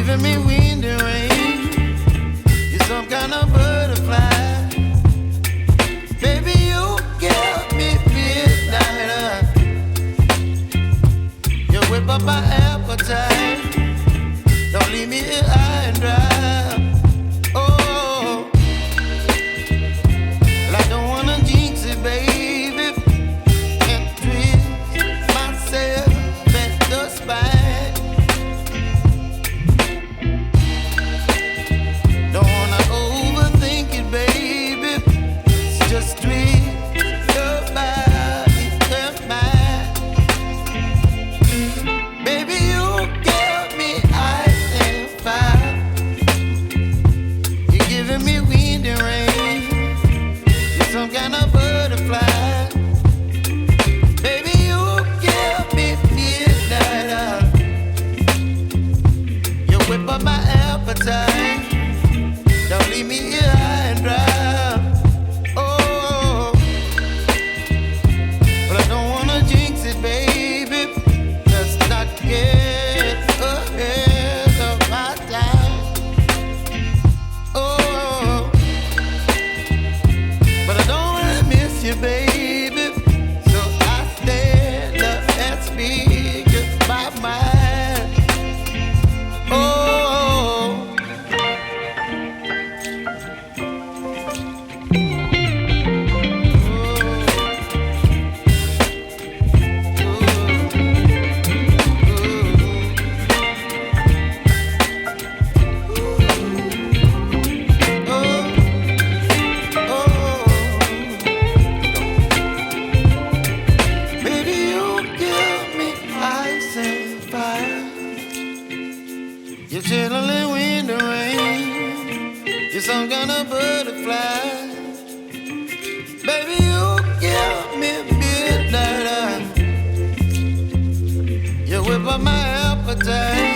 giving me wind and rain. You're some kind of butterfly. Baby, you give me midnight. You whip up my appetite. Don't leave me here high and dry. Oh, well, I don't wanna jinx it, baby. Can't twist myself at the spine. Don't wanna overthink it, baby. It's just twist your body and mine. Baby, you give me ice and fire. You're giving me wind and rain. You're some kind of butterfly. Baby, you give me midnight. You whip up my appetite. Don't leave me here high and dry. Oh, but I don't wanna jinx it, baby. Let's not get ahead of my time. Oh, but I don't wanna miss you, baby. So I stand up and speak my mind. Oh. Baby, you give me ice and fire. You're chilling wind and rain. You're some kind of butterfly. Baby, you give me midnight. You whip up my appetite.